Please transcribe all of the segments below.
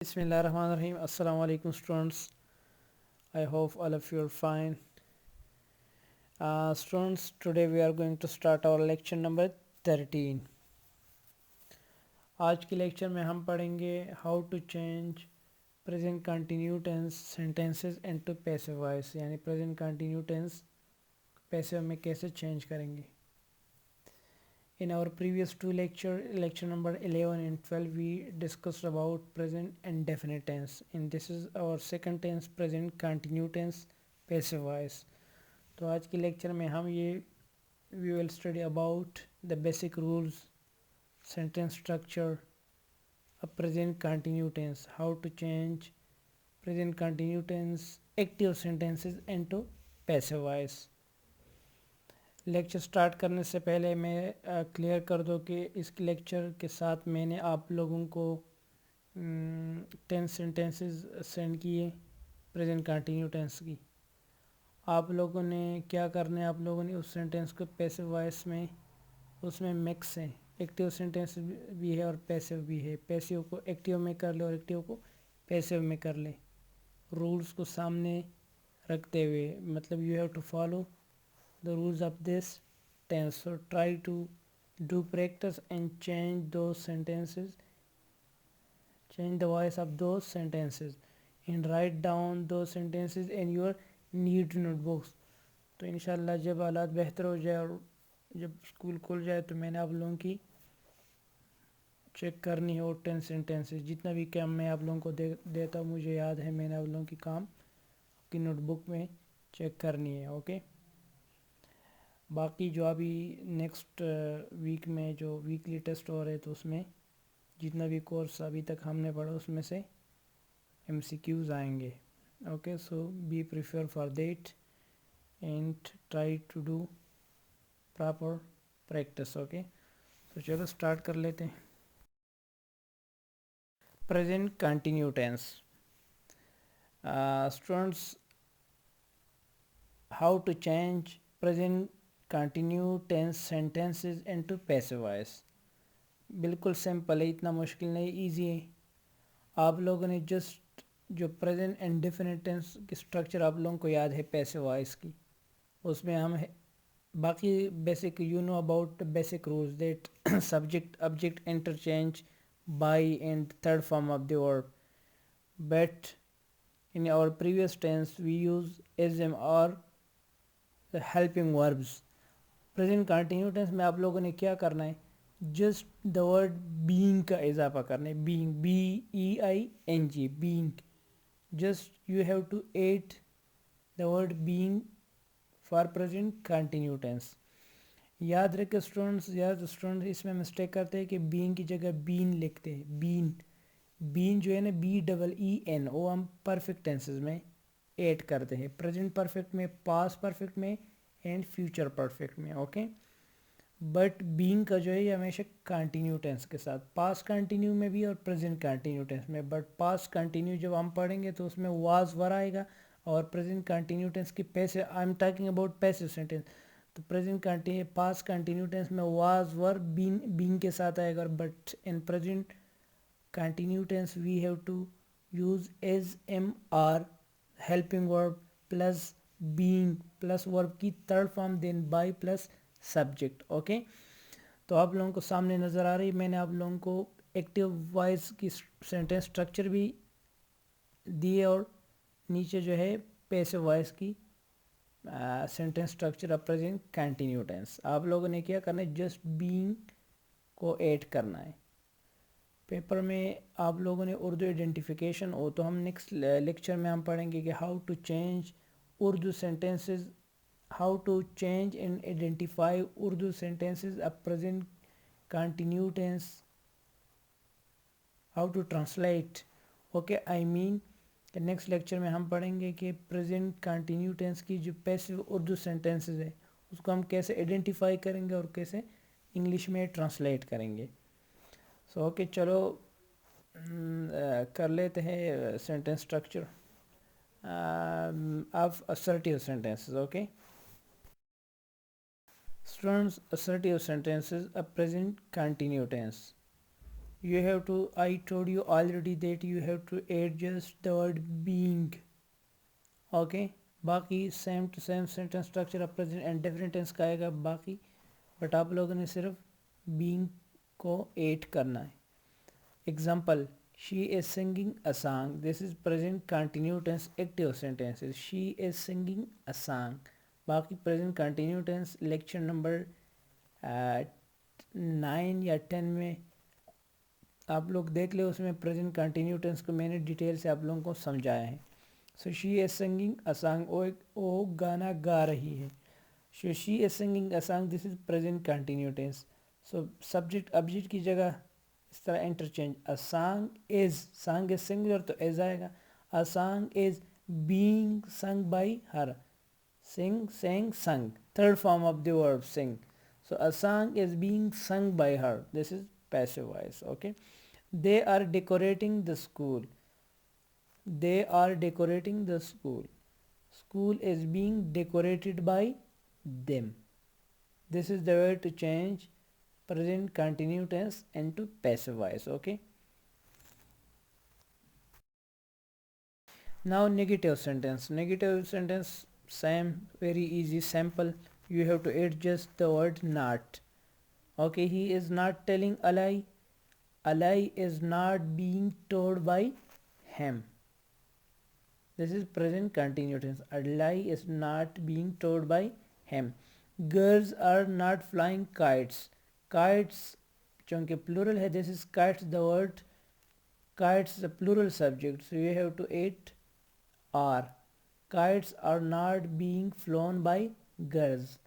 Bismillahirrahmanirrahim. Assalamu alaikum students. I hope all of you are fine. Students, today we are going to start our lecture number 13. आज के lecture में हम पढ़ेंगे how to change present continue tense sentences into passive voice, यानी present continue tense passive में कैसे change करेंगे. In our previous two lecture number 11 and 12, we discussed about present and definite tense. And this is our second tense, present continuous tense, passive voice. तो आज के lecture में हम ये we will study about the basic rules, sentence structure, a present continuous tense, how to change present continuous tense active sentences into passive voice. Lecture start करने से पहले मैं क्लियर कर दूं कि इस लेक्चर के साथ मैंने आप लोगों को 10 सेंटेंसेस सेंड किए प्रेजेंट कंटिन्यू टेंस की. आप लोगों ने क्या करना है, आप लोगों ने उस सेंटेंस को पैसिव वॉइस में, उसमें मिक्स है, एक्टिव सेंटेंस भी है और पैसिव भी है. पैसिव को एक्टिव में कर ले और एक्टिव को पैसिव में कर ले, रूल्स को सामने रखते हुए. मतलब you have to follow the rules of this tense. So try to do practice and change those sentences, change the voice of those sentences and write down those sentences in your neat notebooks. तो इंशाल्लाह जब हालात बेहतर हो जाए और जब school खुल जाए तो मैंने आप लोगों की चेक करनी है. और 10 सेंटेंसेस जितना भी काम मैं आप लोगों को देता हूँ, मुझे याद है मैंने आप लोगों की काम की नोटबुक में चेक करनी है. ओके. बाकी जो अभी नेक्स्ट वीक में जो वीकली टेस्ट हो रहे, तो उसमें जितना भी कोर्स अभी तक हमने पढ़ा उसमें से MCQs आएंगे. Okay. So be prepare for that and try to do proper practice. Okay. तो चलो स्टार्ट कर लेते हैं. Present continue tense. Students, how to change present continue tense sentences into passive voice. बिल्कुल सिंपल है, इतना मुश्किल नहीं, इजी है. आप लोगों ने जस्ट जो प्रेजेंट एंड डेफिनेट टेंस की स्ट्रक्चर आप लोगों को याद है पैसिव वॉइस की, उसमें हम बाकी basic you know about basic rules that subject object interchange by and third form of the verb. But in our previous tense we use am or the helping verbs. Present continue tense में आप लोगों ने क्या करना है, just the word being का इजाफा करना है. Being, BEING, being. Just you have to add the word being for present continue tense. याद रखे स्टूडेंट्स, स्टूडेंट्स इसमें मिस्टेक करते हैं कि बीइंग की जगह बीन लिखते हैं. बीन जो है ना, BEEN, वो हम परफेक्ट टेंसेस में ऐड करते हैं. प्रेजेंट परफेक्ट में, पास्ट परफेक्ट में एंड फ्यूचर परफेक्ट में. ओके. बट बीइंग का जो है ये हमेशा कंटिन्यू टेंस के साथ, पास्ट कंटिन्यू में भी और प्रेजेंट कंटिन्यू टेंस में. बट पास्ट कंटिन्यू जब हम पढ़ेंगे तो उसमें वाज वर आएगा, और प्रेजेंट कंटिन्यू टेंस की passive, I am talking about passive sentence, तो present continue past continue tense में वाज वर बीइंग के साथ आएगा. But in present continue tense we have to use SMR, helping verb plus being plus verb की third form, then by plus subject. ओके. तो आप लोगों को सामने नज़र आ रही, मैंने आप लोगों को एक्टिव वॉइस की सेंटेंस स्ट्रक्चर भी दिए और नीचे जो है पैसिव वॉइस की sentence structure of present continue tense. आप लोगों ने क्या करना है, जस्ट बीइंग को ऐड करना है. पेपर में आप लोगों ने उर्दू आइडेंटिफिकेशन हो, तो हम नेक्स्ट लेक्चर में हम पढ़ेंगे कि how to change Urdu sentences, how to change and identify Urdu sentences of present continue tense, how to translate. Okay. I mean next lecture में हम पढ़ेंगे कि प्रेजेंट कंटिन्यू टेंस की जो पैसिव उर्दू सेंटेंसेस है उसको हम कैसे आइडेंटिफाई करेंगे और कैसे इंग्लिश में ट्रांसलेट करेंगे. सो ओके, चलो कर लेते हैं sentence structure of assertive sentences. Okay students, assertive sentences of present continue tense. you have to, I told you already that you have to add just the word being. Okay बाकी same to same sentence structure अब present and different tense का आएगा बाकी, but आप लोगों ने सिर्फ being को ऐड करना है. Example, she is singing a song. This is present continue tense active sentences. She is singing a song. बाकी present continue tense lecture number 9 या 10 में आप लोग देख ले, उसमें प्रेजेंट कंटिन्यू टेंस को मैंने डिटेल से आप लोगों को समझाया है. So she is singing a song, वो गाना गा रही है. So she is singing a song, this is present continue tense. So subject object की जगह इस तरह interchange. A song is singular तो एज आएगा. A song is being sung by her. Sing sang sung, third form of the verb sing. So a song is being sung by her. This is passive voice. Okay. They are decorating the school. They are decorating the school. School is being decorated by them. This is the way to change present continuous tense into passive voice. Okay. Now negative sentence. Negative sentence same, very easy, simple. You have to add just the word not. Okay, he is not telling a lie. A lie is not being told by him. This is present continuous tense. A lie is not being told by him. Girls are not flying kites. Kites चूँकि plural है, this is kites. The word kites is a plural subject, so you have to add are. Kites are not being flown by girls.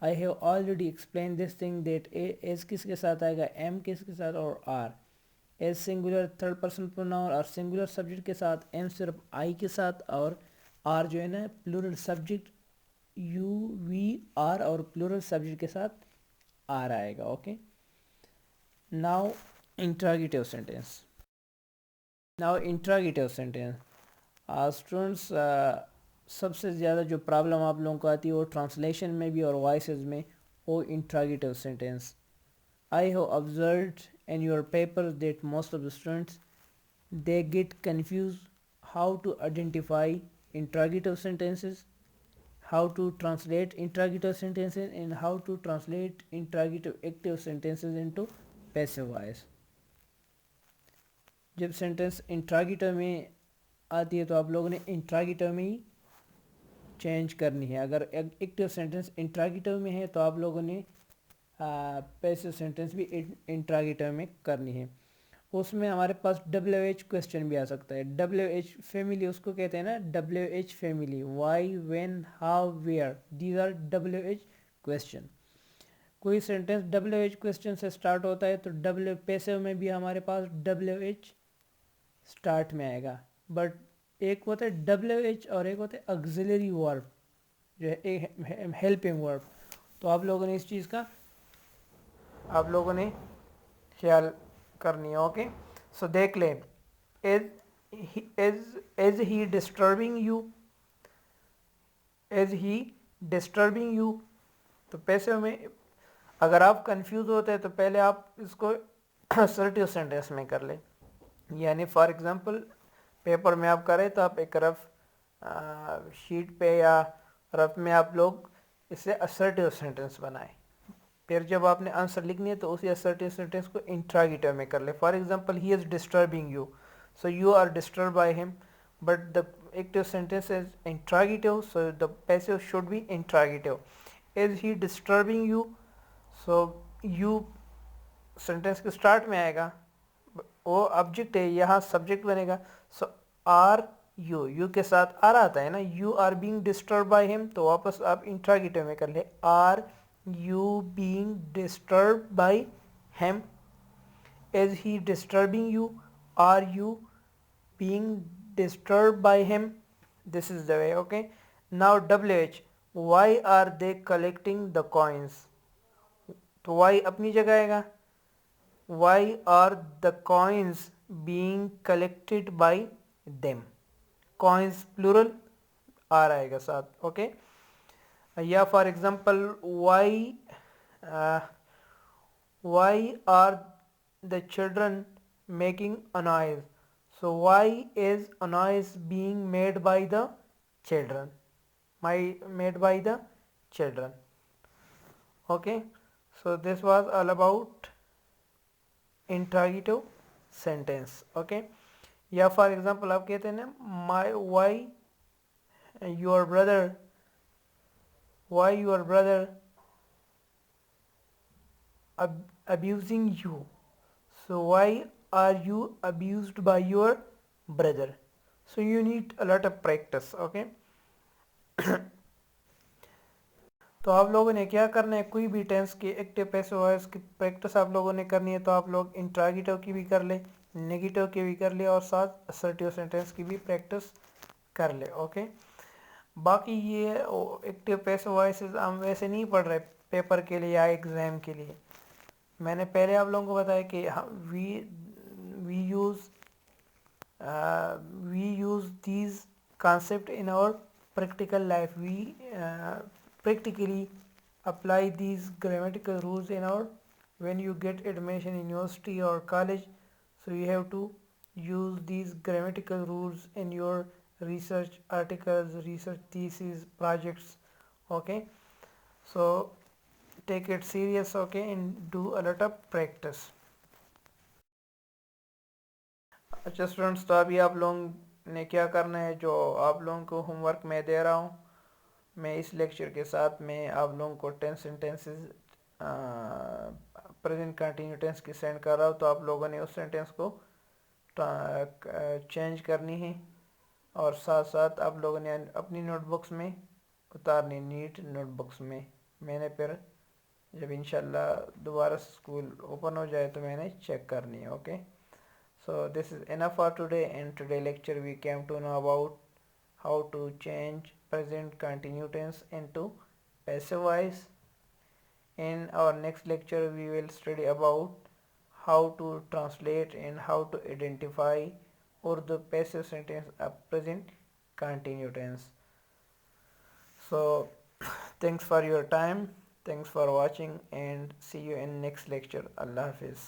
I have already explained this thing that as किसके साथ आएगा, am किसके साथ और are. as singular third person pronoun और singular subject के साथ, am सिर्फ I के साथ, और are जो है ना plural subject you we are और प्लूरल सब्जेक्ट के साथ are आएगा. Okay. Now interrogative sentence. Now interrogative sentence students, सबसे ज़्यादा जो प्रॉब्लम आप लोगों को आती है वो ट्रांसलेशन में भी और वॉइसेस में, वो interrogative sentence. I have observed in your papers that most of the students, they get confused how to identify interrogative sentences, how to translate interrogative sentences, and how to translate interrogative active sentences into passive voice. जब sentence interrogative में आती है तो आप लोगों ने interrogative में ही change करनी है. अगर एक्टिव सेंटेंस इंट्रागेटिव में है तो आप लोगों ने पैसिव सेंटेंस भी इंट्रागेटिव में करनी है. उसमें हमारे पास WH क्वेश्चन भी आ सकता है. WH फैमिली उसको कहते हैं ना, WH family, why when how where, these are WH question. कोई सेंटेंस WH क्वेश्चन से स्टार्ट होता है तो पैसिव में भी हमारे पास WH स्टार्ट में आएगा. बट एक होता है WH और एक होता है ऑक्सिलरी वर्ब, जो है हेल्पिंग वर्ब. तो आप लोगों ने इस चीज़ का आप लोगों ने ख्याल करनी है. ओके. सो देख लें, is he disturbing you, is he disturbing you. तो पैसे में अगर आप कंफ्यूज होते हैं तो पहले आप इसको असर्टिव सेंटेंस में कर लें. यानी फॉर एग्जांपल पेपर में आप करें तो आप एक रफ शीट पे या रफ में आप लोग इससे असर्टिव सेंटेंस बनाएं. फिर जब आपने आंसर लिखनी है तो उसी असर्टिव सेंटेंस को इंट्रागेटिव में कर ले. For example, he is disturbing you, so you are disturb by him, but the active sentence is interrogative, so the passive should be interrogative. Is he disturbing you, so you sentence के start में आएगा, वो object है, यहाँ subject बनेगा. सो are you, you के साथ are आता है ना, you are being disturb by him, तो वापस आप इंट्रागेटिव में कर ले. Are you being disturbed by him? Is he disturbing you? Are you being disturbed by him? This is the way. Okay. Now WH, why are they collecting the coins? तो why अपनी जगह आएगा. Why are the coins being collected by them? Coins plural R आएगा साथ. Okay. या for example, why are the children making a noise. So why is a noise being made by the children? Made by the children. Okay. So this was all about interrogative sentence. Okay. या for example आप कहते हैं ना माई your brother why your brother abusing you. So why are you abused by your brother? So you need a lot of practice. Okay. तो आप लोगों ने क्या करना है, कोई भी टेंस के एक्टिव पैसिव वॉइस की प्रैक्टिस आप लोगों ने करनी है, तो आप लोग इंट्रागेटिव की भी कर ले, नेगेटिव की भी कर ले और साथ असर्टिव सेंटेंस की भी प्रैक्टिस कर ले. ओके. बाकी ये एक्टिव पैसिव वॉइसेस हम वैसे नहीं पढ़ रहे पेपर के लिए या एग्ज़ाम के लिए. मैंने पहले आप लोगों को बताया कि we use these concept in our practical life. We practically apply these grammatical rules in our when you get admission in university or college. So you have to use these grammatical rules in your research articles, research thesis, projects. Okay. So take it serious. Okay, and do a lot of practice. अच्छा students, तो अभी आप लोगों ने क्या करना है, जो आप लोगों को होमवर्क मैं दे रहा हूँ, मैं इस लेक्चर के साथ में आप लोगों को tense sentences present continue tense की सेंड कर रहा हूँ. तो आप लोगों ने उस सेंटेंस को चेंज करनी है और साथ साथ आप लोगों ने अपनी नोटबुक्स में उतारनी, नीट नोटबुक्स में. मैंने फिर जब इंशाल्लाह दोबारा स्कूल ओपन हो जाए तो मैंने चेक करनी है. Okay. So this is enough for today. In today lecture we came to know about how to change present continuous tense into passive voice. In our next lecture we will study about how to translate and how to identify Urdu passive sentence of present continuous tense. So thanks for your time, thanks for watching, and see you in next lecture. Allah Hafiz.